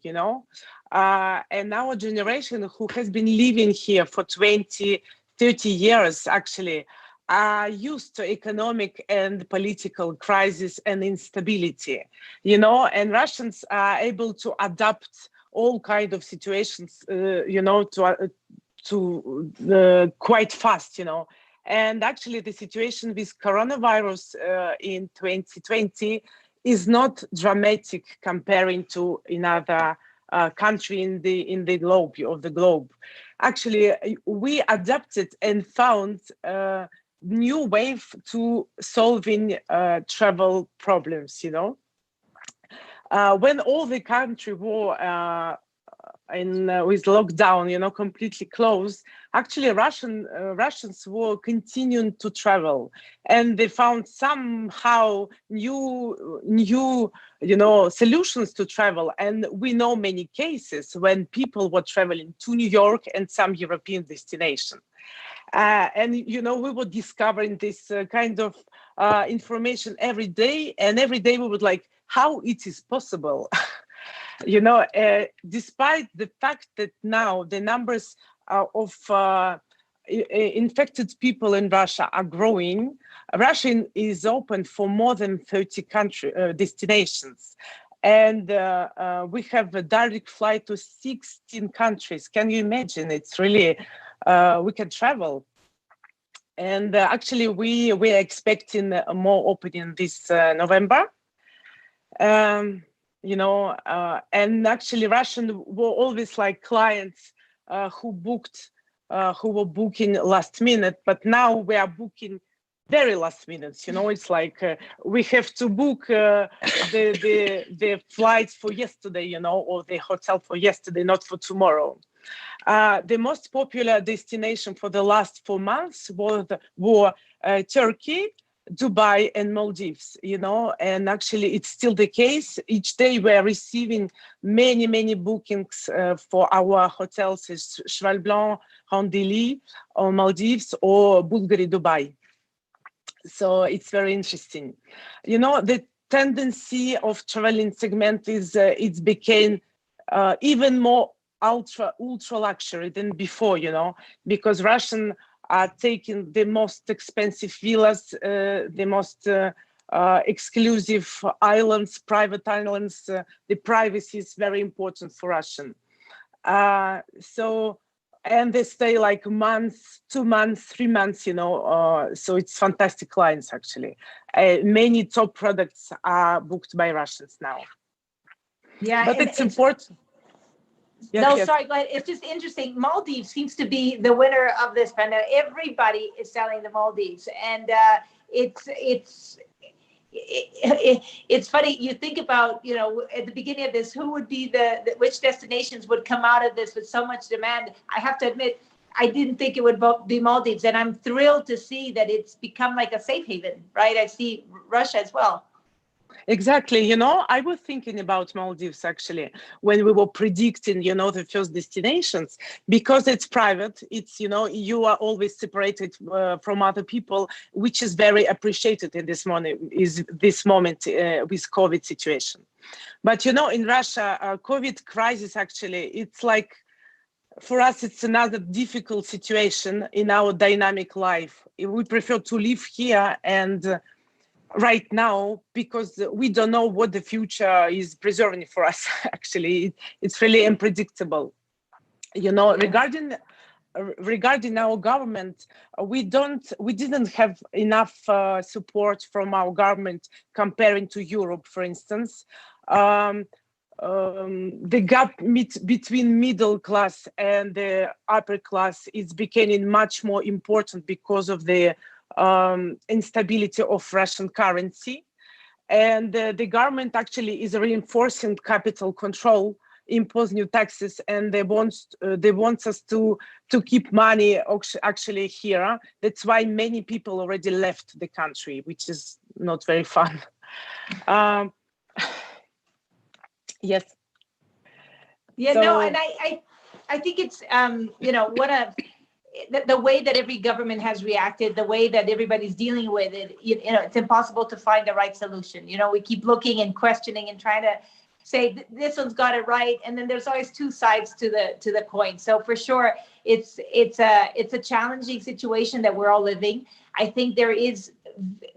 and our generation, who has been living here for 20, 30 years, actually, are used to economic and political crisis and instability, and Russians are able to adapt all kind of situations, to quite fast, And actually, the situation with coronavirus in 2020 is not dramatic comparing to another country in the globe. Actually, we adapted and found new wave to solving travel problems. When all the country were with lockdown, completely closed, actually Russians were continuing to travel, and they found somehow new solutions to travel. And we know many cases when people were traveling to New York and some European destination. And we were discovering this kind of information every day, and every day we would like, how it is possible. Despite the fact that now the numbers of infected people in Russia are growing, Russia is open for more than 30 destinations. And we have a direct flight to 16 countries. Can you imagine? It's really, we can travel. And actually, we're expecting more opening this November. And actually Russians were always like clients who were booking last minute, but now we are booking very last minute. It's like we have to book the flights for yesterday, or the hotel for yesterday, not for tomorrow. The most popular destination for the last 4 months were Turkey, Dubai and Maldives, and actually it's still the case. Each day we're receiving many bookings for our hotels in Cheval Blanc, Rondelli, or Maldives, or Bulgaria, Dubai. So it's very interesting. The tendency of traveling segment is it became even more ultra luxury than before, because Russian are taking the most expensive villas, the most exclusive islands, private islands. The privacy is very important for Russian. And they stay like months, 2 months, 3 months, so it's fantastic clients, actually. Many top products are booked by Russians now. Yeah, but it's important. Yes. Sorry, go ahead. It's just interesting. Maldives seems to be the winner of this pandemic. Everybody is selling the Maldives, and it's funny. You think about, at the beginning of this, who would be which destinations would come out of this with so much demand? I have to admit, I didn't think it would be Maldives, and I'm thrilled to see that it's become like a safe haven, right? I see Russia as well. Exactly. I was thinking about Maldives, actually, when we were predicting, the first destinations, because it's private. It's, you are always separated from other people, which is very appreciated in this moment with COVID situation. But, in Russia, COVID crisis, actually, it's like, for us, it's another difficult situation in our dynamic life. We prefer to live here and right now, because we don't know what the future is preserving for us. Actually, it's really unpredictable. You know, regarding our government, we didn't have enough support from our government comparing to Europe, for instance. The gap between middle class and the upper class is becoming much more important because of the instability of Russian currency. And the government actually is reinforcing capital control, impose new taxes, and they want us to keep money actually here. That's why many people already left the country, which is not very fun. Yes. Yeah, So, no, and I think it's you know, the way that every government has reacted, the way that everybody's dealing with it, you know, it's impossible to find the right solution. You know, we keep looking and questioning and trying to say this one's got it right, and then there's always two sides to the coin. So for sure, it's a challenging situation that we're all living. I think there is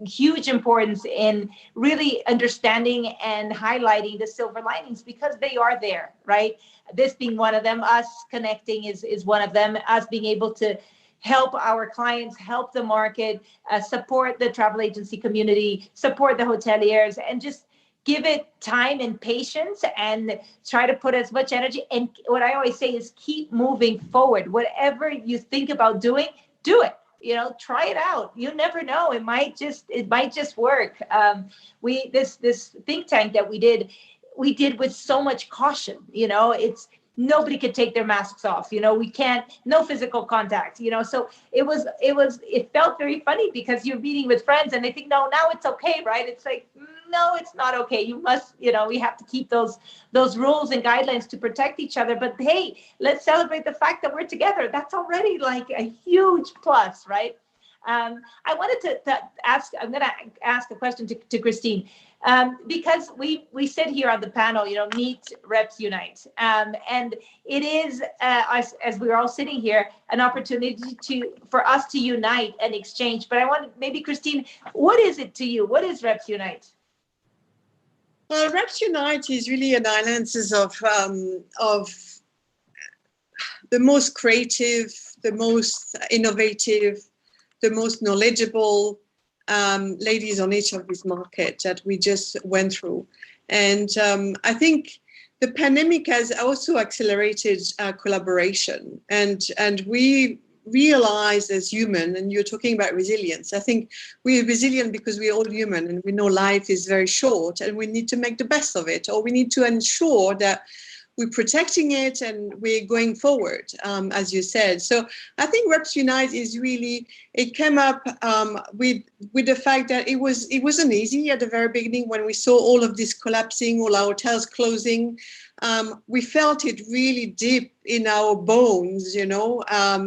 huge importance in really understanding and highlighting the silver linings, because they are there, right? This being one of them, us connecting is one of them, us being able to help our clients, help the market, support the travel agency community, support the hoteliers, and just give it time and patience and try to put as much energy. And what I always say is keep moving forward. Whatever you think about doing, do it. You know, try it out. You never know. It might just work. This think tank that we did with so much caution. You know, it's nobody could take their masks off. You know, we can't, no physical contact, you know, so it felt very funny because you're meeting with friends and they think, no, now it's okay, right? It's like, no, it's not okay. You must, you know, we have to keep those rules and guidelines to protect each other. But hey, let's celebrate the fact that we're together. That's already like a huge plus, right? I wanted to ask, I'm going to ask a question to Christine, because we sit here on the panel, you know, Meet Reps Unite, and it is, as we're all sitting here, an opportunity for us to unite and exchange. But I want maybe, Christine, what is it to you? What is Reps Unite? Well, Reps Unite is really an analysis of the most creative, the most innovative, the most knowledgeable ladies on each of these markets that we just went through. And I think the pandemic has also accelerated collaboration. And we realized as human, and you're talking about resilience, I think we're resilient because we're all human and we know life is very short and we need to make the best of it, or we need to ensure that we're protecting it and we're going forward, as you said. So I think Reps Unite is really, it came up with the fact that it wasn't easy at the very beginning when we saw all of this collapsing, all our hotels closing. We felt it really deep in our bones, you know.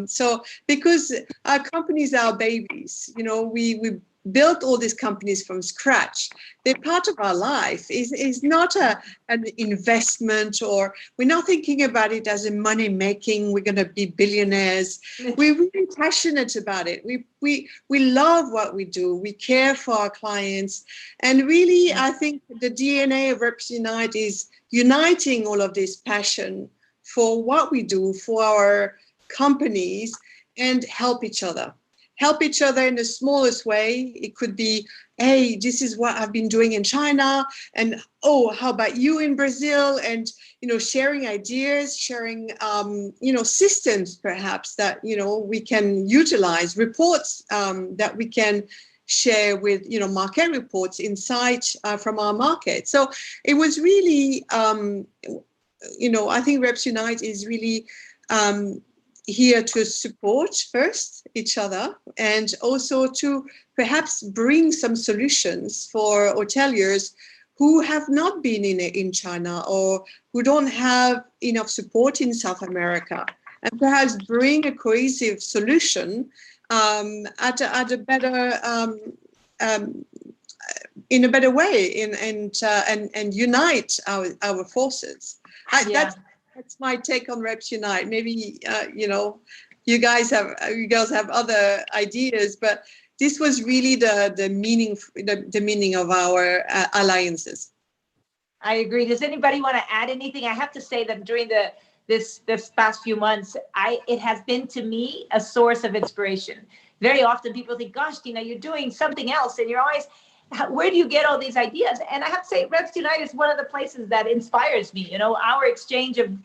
So because our companies are babies, you know, we built all these companies from scratch. They're part of our life. It's not an investment, or we're not thinking about it as a money making, we're going to be billionaires. We're really passionate about it. We love what we do. We care for our clients. And really, I think the DNA of Reps Unite is uniting all of this passion for what we do, for our companies, and help each other. Help each other in the smallest way. It could be, hey, this is what I've been doing in China, and oh, how about you in Brazil? And, you know, sharing ideas, sharing, you know, systems perhaps that, you know, we can utilize, reports that we can share with, you know, market reports, insight from our market. So it was really, you know, I think Reps Unite is really here to support first each other, and also to perhaps bring some solutions for hoteliers who have not been in China, or who don't have enough support in South America, and perhaps bring a cohesive solution at a better in a better way, and unite our forces. That's my take on Reps Unite. Maybe you know, you girls have other ideas, but this was really the meaning of our alliances. I agree. Does anybody want to add anything? I have to say that during this past few months, it has been to me a source of inspiration. Very often people think, gosh, Tina, you're doing something else, and you're always, where do you get all these ideas? And I have to say, Reps Unite is one of the places that inspires me. Our exchange of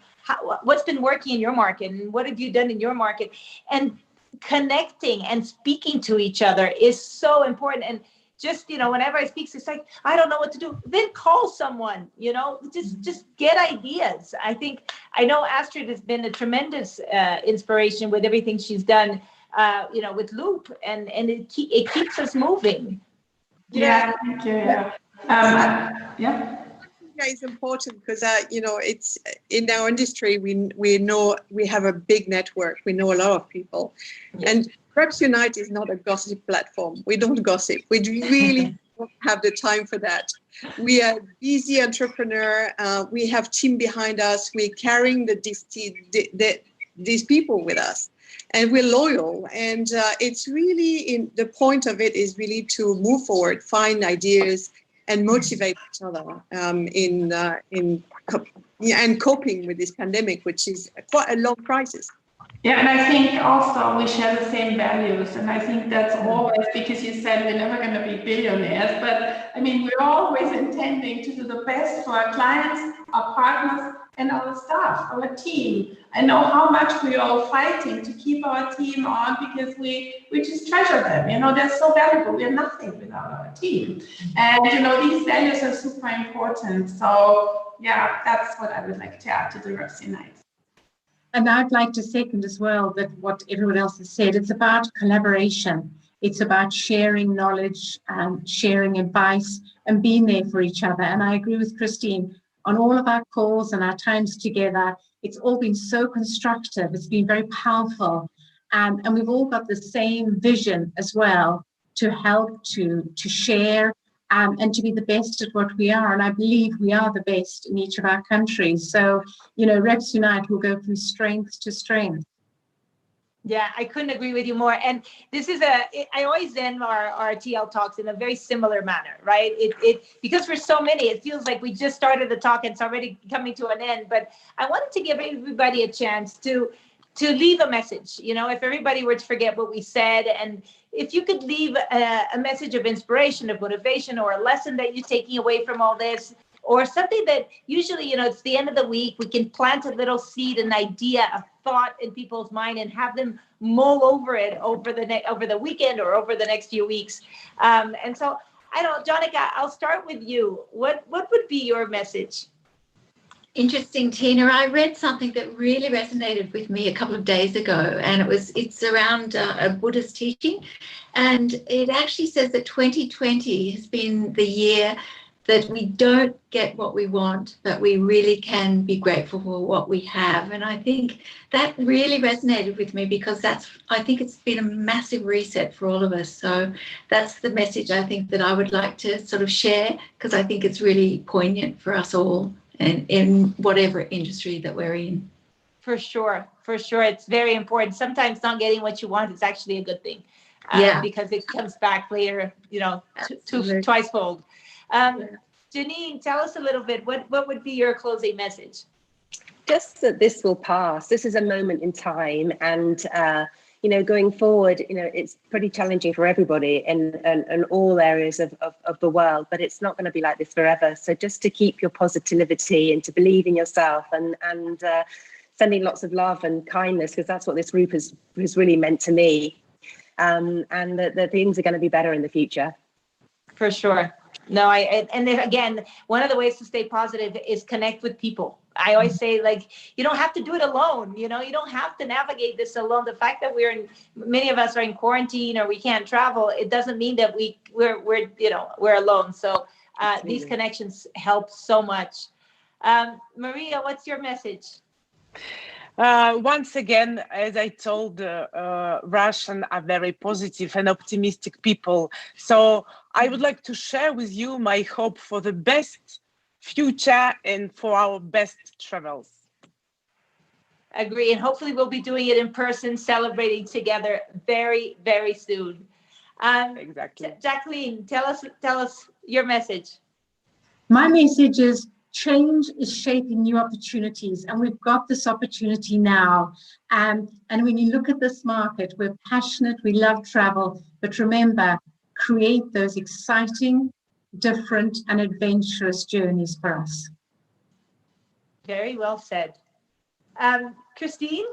what's been working in your market and what have you done in your market, and connecting and speaking to each other is so important. And just, whenever I speak, it's like, I don't know what to do. Then call someone, just get ideas. I know Astrid has been a tremendous inspiration with everything she's done, with Loop, and it keeps us moving. Yeah, thank you. Yeah. Yeah. It's important because it's in our industry. We know we have a big network. We know a lot of people, and Reps Unite is not a gossip platform. We don't gossip. We really don't have the time for that. We are busy entrepreneur. We have team behind us. We're carrying these people with us, and we're loyal. And it's really the point of it is really to move forward, find ideas, and motivate each other and coping with this pandemic, which is quite a long crisis. Yeah, and I think also we share the same values, and I think that's always, because you said we're never going to be billionaires, but I mean, we're always intending to do the best for our clients, our partners, and our staff, our team. I know how much we're all fighting to keep our team on, because we just treasure them. They're so valuable. We're nothing without our team. And, these values are super important. So, yeah, that's what I would like to add to the Reps Unite. And I'd like to second as well that what everyone else has said, it's about collaboration. It's about sharing knowledge, sharing advice, and being there for each other. And I agree with Christine on all of our calls and our times together. It's all been so constructive. It's been very powerful. And we've all got the same vision as well, to help, to share, and to be the best at what we are. And I believe we are the best in each of our countries. So, Reps Unite will go from strength to strength. Yeah, I couldn't agree with you more. And this is I always end our TL talks in a very similar manner, right? Because we're so many, it feels like we just started the talk and it's already coming to an end. But I wanted to give everybody a chance to leave a message. If everybody were to forget what we said, and if you could leave a message of inspiration, of motivation, or a lesson that you're taking away from all this, or something that usually, it's the end of the week, we can plant a little seed, an idea, a thought in people's mind, and have them mull over it over the weekend or over the next few weeks. And so, I don't know, Jonica, I'll start with you. What would be your message? Interesting, Tina. I read something that really resonated with me a couple of days ago, and it's around a Buddhist teaching, and it actually says that 2020 has been the year that we don't get what we want, but we really can be grateful for what we have. And I think that really resonated with me, because I think it's been a massive reset for all of us. So that's the message I think that I would like to sort of share, because I think it's really poignant for us all, and in whatever industry that we're in. For sure. It's very important. Sometimes not getting what you want is actually a good thing, because it comes back later, twice fold. Janine, tell us a little bit, what would be your closing message? Just that this will pass. This is a moment in time, and going forward, it's pretty challenging for everybody in all areas of the world, but it's not going to be like this forever. So just to keep your positivity and to believe in yourself, and sending lots of love and kindness, because that's what this group has really meant to me, and that things are going to be better in the future. For sure. No, and again, one of the ways to stay positive is connect with people. I always say, you don't have to do it alone. You don't have to navigate this alone. The fact that many of us are in quarantine or we can't travel, it doesn't mean that we're alone. So these connections help so much. Maria, what's your message? Once again, as I told, Russian are very positive and optimistic people. So I would like to share with you my hope for the best future and for our best travels. Agree. And hopefully we'll be doing it in person, celebrating together very, very soon. Exactly. Jacqueline, tell us your message. My message is change is shaping new opportunities, and we've got this opportunity now. And when you look at this market, we're passionate, we love travel, but remember, create those exciting, different, and adventurous journeys for us. Very well said. Christine?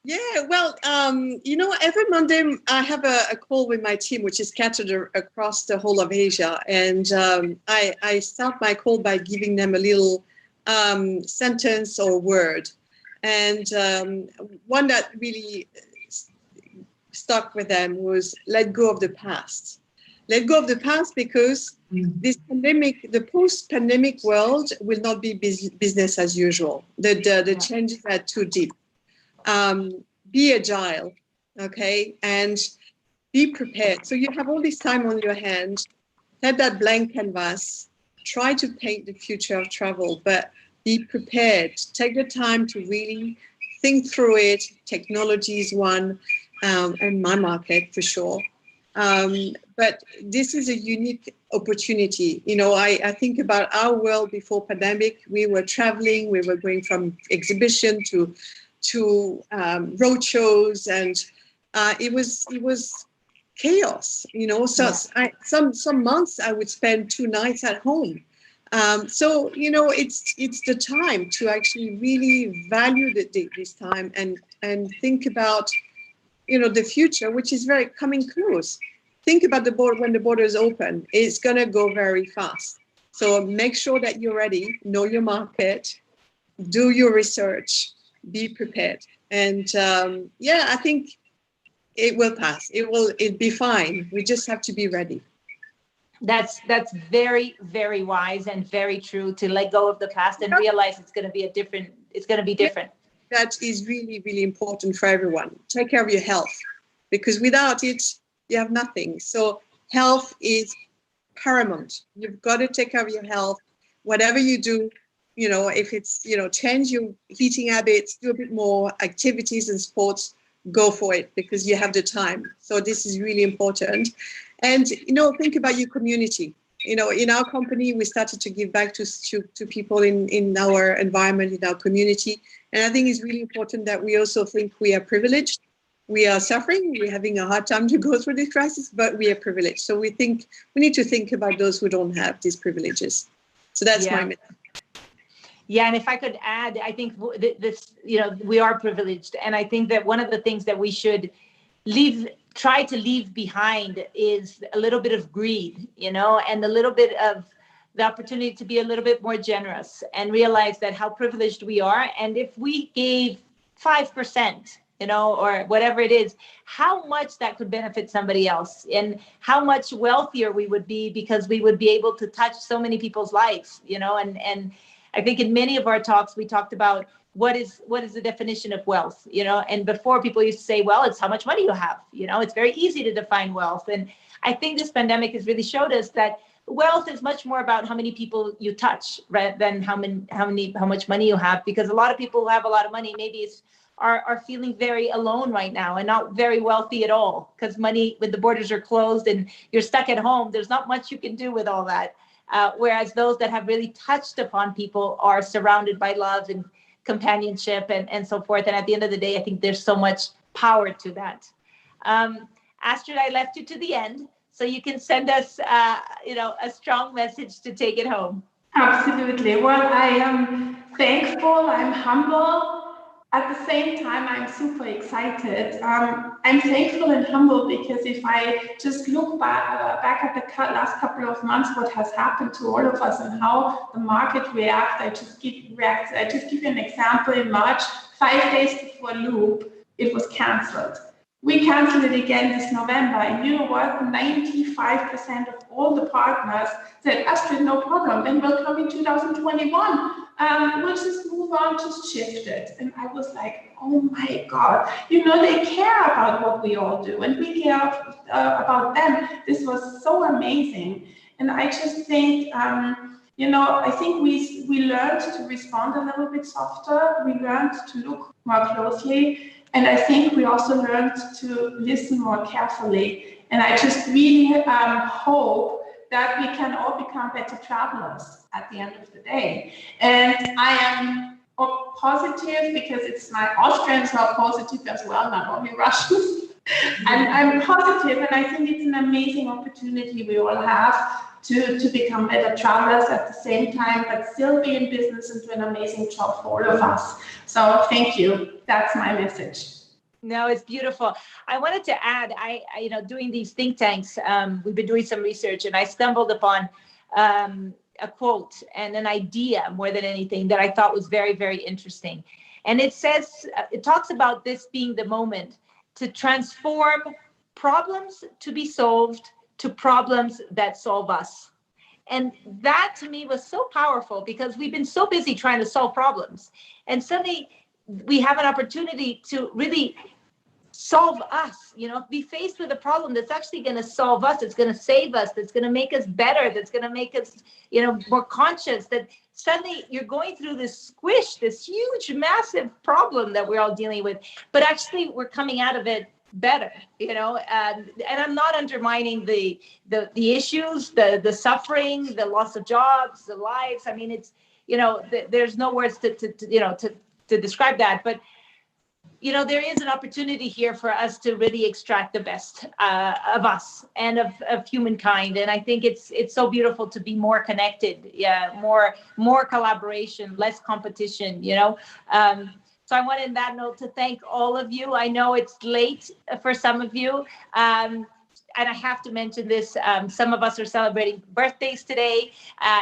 Yeah, well, every Monday I have a call with my team, which is scattered across the whole of Asia. And I start my call by giving them a little sentence or word. And one that really stuck with them was let go of the past. Let go of the past because this pandemic, the post-pandemic world will not be business as usual. The changes are too deep. Be agile, okay, and be prepared. So you have all this time on your hand, have that blank canvas, try to paint the future of travel, but be prepared. Take the time to really think through it. Technology is one, and my market for sure. But this is a unique opportunity. I think about our world before pandemic. We were traveling, we were going from exhibition to road shows, and it was chaos. So some months I would spend 2 nights at home. So it's the time to actually really value this time and think about the future, which is very coming close. Think about the border when the borders open. It's gonna go very fast. So make sure that you're ready. Know your market. Do your research. Be prepared. And I think it will pass. It'll be fine. We just have to be ready. That's very, very wise and very true, to let go of the past and realize it's going to be different. That is really, really important for everyone. Take care of your health, because without it, you have nothing. So health is paramount. You've got to take care of your health. Whatever you do, if it's, change your eating habits, do a bit more activities and sports, go for it, because you have the time. So this is really important. And, think about your community. In our company, we started to give back to people in our environment, in our community. And I think it's really important that we also think we are privileged. We are suffering. We're having a hard time to go through this crisis, but we are privileged. So we need to think about those who don't have these privileges. So that's my message. Yeah, and if I could add, I think this, we are privileged. And I think that one of the things that we should try to leave behind is a little bit of greed, and a little bit of the opportunity to be a little bit more generous and realize that how privileged we are. And if we gave 5%, or whatever it is, how much that could benefit somebody else, and how much wealthier we would be, because we would be able to touch so many people's lives, and I think in many of our talks, we talked about what is the definition of wealth, and before people used to say, well, it's how much money you have, it's very easy to define wealth. And I think this pandemic has really showed us that wealth is much more about how many people you touch, rather than how much money you have, because a lot of people who have a lot of money maybe are feeling very alone right now and not very wealthy at all, because money, when the borders are closed and you're stuck at home, there's not much you can do with all that. Whereas those that have really touched upon people are surrounded by love and companionship and so forth. And at the end of the day, I think there's so much power to that. Astrid, I left you to the end, so you can send us, a strong message to take it home. Absolutely. Well, I am thankful. I'm humble. At the same time, I'm super excited. I'm thankful and humble because if I just look back at the last couple of months, what has happened to all of us and how the market reacts, I just give you an example. In March, 5 days before Loop, it was cancelled. We canceled it again this November, and you know what? 95% of all the partners said, Astrid, no problem, then we'll come in 2021. We'll just move on, just shift it. And I was like, oh my God, they care about what we all do, and we care about them. This was so amazing. And I just think, I think we learned to respond a little bit softer. We learned to look more closely. And I think we also learned to listen more carefully. And I just really hope that we can all become better travelers at the end of the day. And I am positive because it's my Austrians are positive as well, not only Russians. And I'm positive, and I think it's an amazing opportunity we all have to become better travelers at the same time, but still be in business and do an amazing job for all of us. So thank you. That's my message. No, it's beautiful. I wanted to add, I doing these think tanks, we've been doing some research, and I stumbled upon a quote and an idea more than anything that I thought was very, very interesting. And it says, it talks about this being the moment to transform problems to be solved to problems that solve us. And that to me was so powerful because we've been so busy trying to solve problems. And suddenly we have an opportunity to really solve us, be faced with a problem that's actually going to solve us, it's going to save us, that's going to make us better, that's going to make us, more conscious, that suddenly you're going through this squish, this huge, massive problem that we're all dealing with, but actually we're coming out of it better, and I'm not undermining the issues, the suffering, the loss of jobs, the lives. I mean, it's, there's no words to describe that, but there is an opportunity here for us to really extract the best of us and of humankind. And I think it's so beautiful to be more connected, more collaboration, less competition, So I wanted, on that note, to thank all of you. I know it's late for some of you. And I have to mention this, some of us are celebrating birthdays today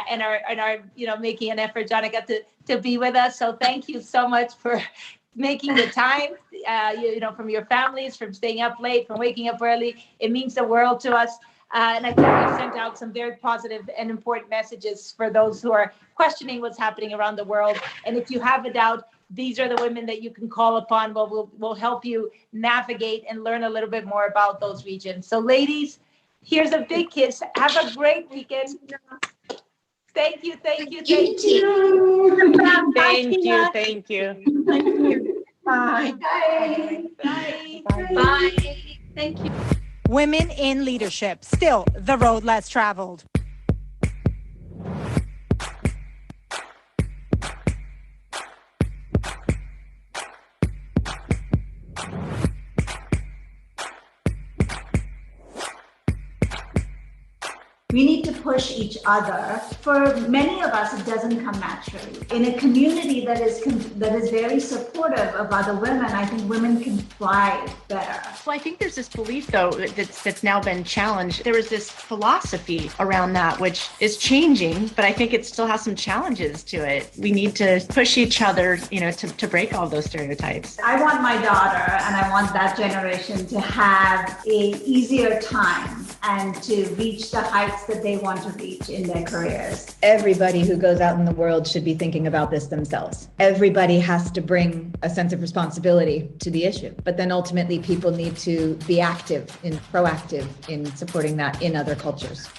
and are making an effort, Jonica, to be with us. So thank you so much for making the time, from your families, from staying up late, from waking up early. It means the world to us. And I think we've sent out some very positive and important messages for those who are questioning what's happening around the world. And if you have a doubt, these are the women that you can call upon. We'll help you navigate and learn a little bit more about those regions. So ladies, here's a big kiss. Have a great weekend. Thank you. Thank you. Thank you. Bye. Bye. Bye. Bye. Thank you. Women in leadership, still the road less traveled. We need to push each other. For many of us, it doesn't come naturally. In a community that is very supportive of other women, I think women can thrive better. Well, I think there's this belief, though, that's now been challenged. There was this philosophy around that, which is changing, but I think it still has some challenges to it. We need to push each other, to break all those stereotypes. I want my daughter and I want that generation to have an easier time and to reach the heights that they want to reach in their careers. Everybody who goes out in the world should be thinking about this themselves. Everybody has to bring a sense of responsibility to the issue, but then ultimately people need to be proactive in supporting that in other cultures.